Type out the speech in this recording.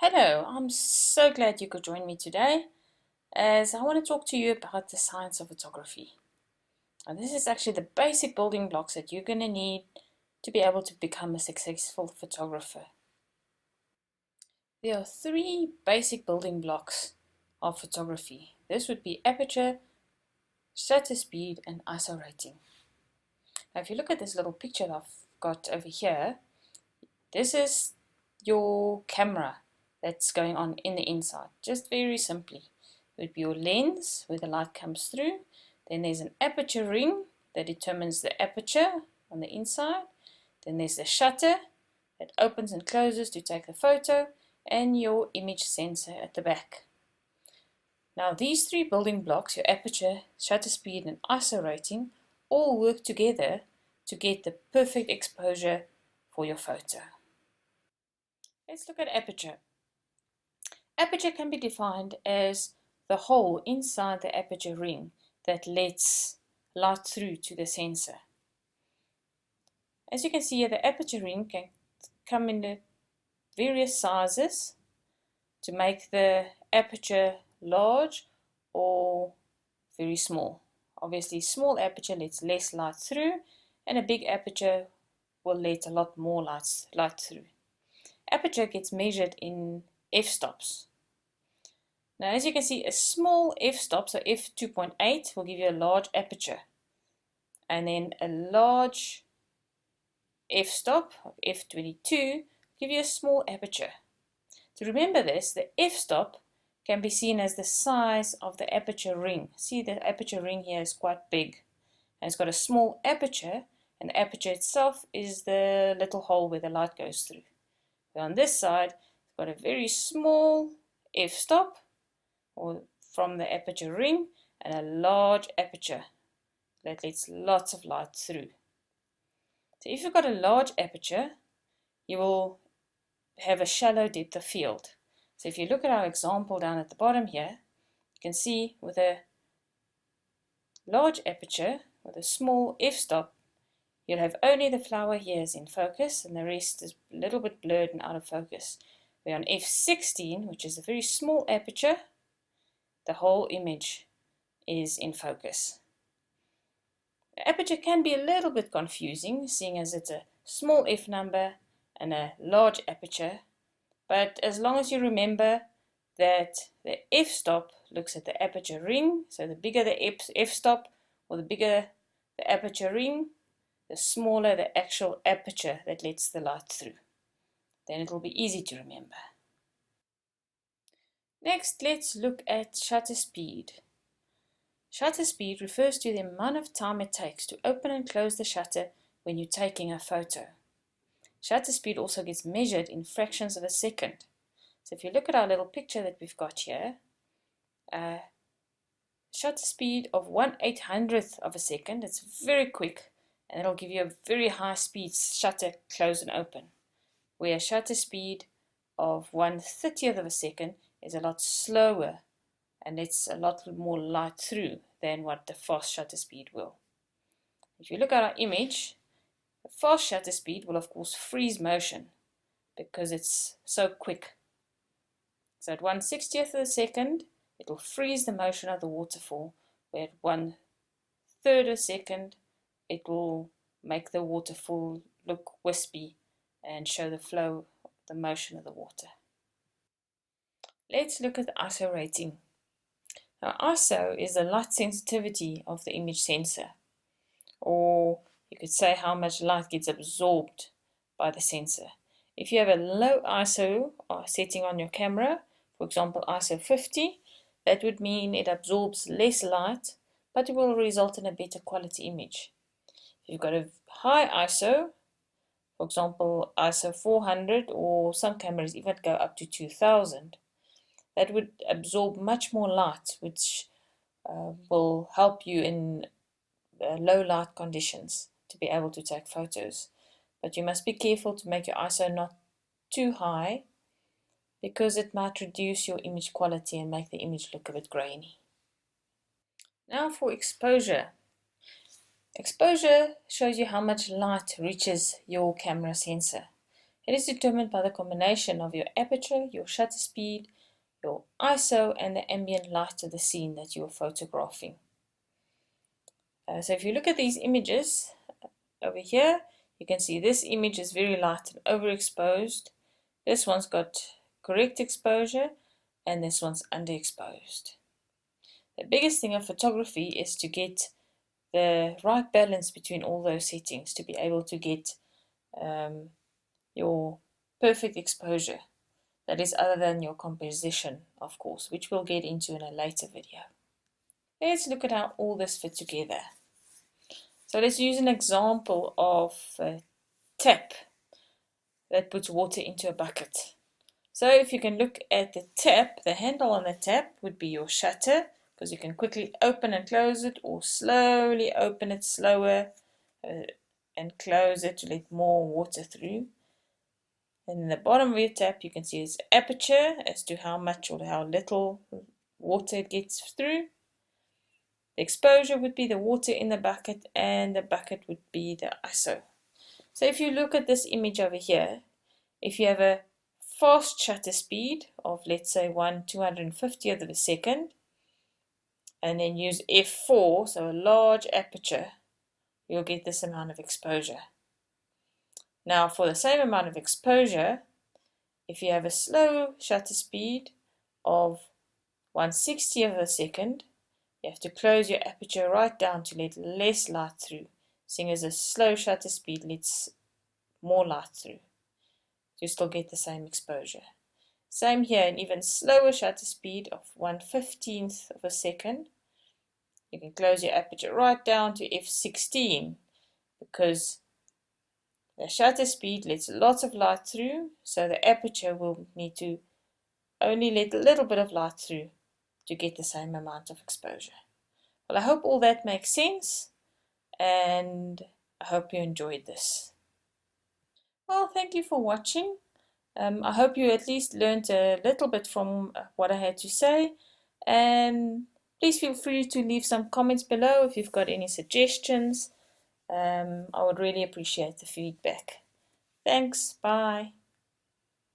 Hello, I'm so glad you could join me today as I want to talk to you about the science of photography. And this is actually the basic building blocks that you're going to need to be able to become a successful photographer. There are three basic building blocks of photography. This would be aperture, shutter speed, and ISO rating. Now, if you look at this little picture that I've got over here, this is your camera that's going on in the inside, just very simply. It would be your lens where the light comes through. Then there's an aperture ring that determines the aperture on the inside. Then there's the shutter that opens and closes to take the photo, and your image sensor at the back. Now these three building blocks, your aperture, shutter speed, and ISO rating, all work together to get the perfect exposure for your photo. Let's look at aperture. Aperture can be defined as the hole inside the aperture ring that lets light through to the sensor. As you can see here, the aperture ring can come in the various sizes to make the aperture large or very small. Obviously, small aperture lets less light through, and a big aperture will let a lot more light through. Aperture gets measured in f-stops. Now, as you can see, a small f-stop, so f2.8, will give you a large aperture. And then a large f-stop of f22 give you a small aperture. To remember this, the f-stop can be seen as the size of the aperture ring. See, the aperture ring here is quite big. And it's got a small aperture, and the aperture itself is the little hole where the light goes through. But on this side, it's got a very small f-stop, or from the aperture ring, and a large aperture that lets lots of light through. So if you've got a large aperture, you will have a shallow depth of field. So if you look at our example down at the bottom here, you can see with a large aperture with a small f-stop, you'll have only the flower here is in focus and the rest is a little bit blurred and out of focus. Where on f16, which is a very small aperture, the whole image is in focus. The aperture can be a little bit confusing, seeing as it's a small f number and a large aperture, but as long as you remember that the f-stop looks at the aperture ring, so the bigger the f-stop or the bigger the aperture ring, the smaller the actual aperture that lets the light through. Then it will be easy to remember. Next, let's look at shutter speed. Shutter speed refers to the amount of time it takes to open and close the shutter when you're taking a photo. Shutter speed also gets measured in fractions of a second. So if you look at our little picture that we've got here, shutter speed of 1/800th of a second, it's very quick, and it'll give you a very high speed shutter close and open. Where a shutter speed of 1/30th of a second is a lot slower and lets a lot more light through than what the fast shutter speed will. If you look at our image, the fast shutter speed will of course freeze motion because it's so quick. So at 1/60th of a second, it will freeze the motion of the waterfall, where at 1/3 of a second, it will make the waterfall look wispy and show the flow, the motion of the water. Let's look at the ISO rating. Now, ISO is the light sensitivity of the image sensor, or you could say how much light gets absorbed by the sensor. If you have a low ISO setting on your camera, for example ISO 50, that would mean it absorbs less light, but it will result in a better quality image. If you've got a high ISO, for example ISO 400, or some cameras even go up to 2000, that would absorb much more light, which will help you in low light conditions to be able to take photos. But you must be careful to make your ISO not too high, because it might reduce your image quality and make the image look a bit grainy. Now for exposure. Exposure shows you how much light reaches your camera sensor. It is determined by the combination of your aperture, your shutter speed, your ISO, and the ambient light of the scene that you are photographing. So if you look at these images over here, you can see this image is very light and overexposed. This one's got correct exposure, and this one's underexposed. The biggest thing of photography is to get the right balance between all those settings to be able to get your perfect exposure. That is other than your composition, of course, which we'll get into in a later video. Let's look at how all this fits together. So let's use an example of a tap that puts water into a bucket. So if you can look at the tap, the handle on the tap would be your shutter, because you can quickly open and close it, or slowly open it slower and close it to let more water through. And in the bottom of your tap you can see its aperture as to how much or how little water it gets through. The exposure would be the water in the bucket, and the bucket would be the ISO. So if you look at this image over here, if you have a fast shutter speed of, let's say, 1/250th of a second, and then use f4, so a large aperture, you'll get this amount of exposure. Now for the same amount of exposure, if you have a slow shutter speed of 1/60th of a second, you have to close your aperture right down to let less light through, seeing as a slow shutter speed lets more light through. You still get the same exposure. Same here, an even slower shutter speed of 1/15th of a second. You can close your aperture right down to f16, because the shutter speed lets lots of light through, so the aperture will need to only let a little bit of light through to get the same amount of exposure. Well, I hope all that makes sense, and I hope you enjoyed this. Well, thank you for watching. I hope you at least learned a little bit from what I had to say, and please feel free to leave some comments below if you've got any suggestions. I would really appreciate the feedback. Thanks, bye.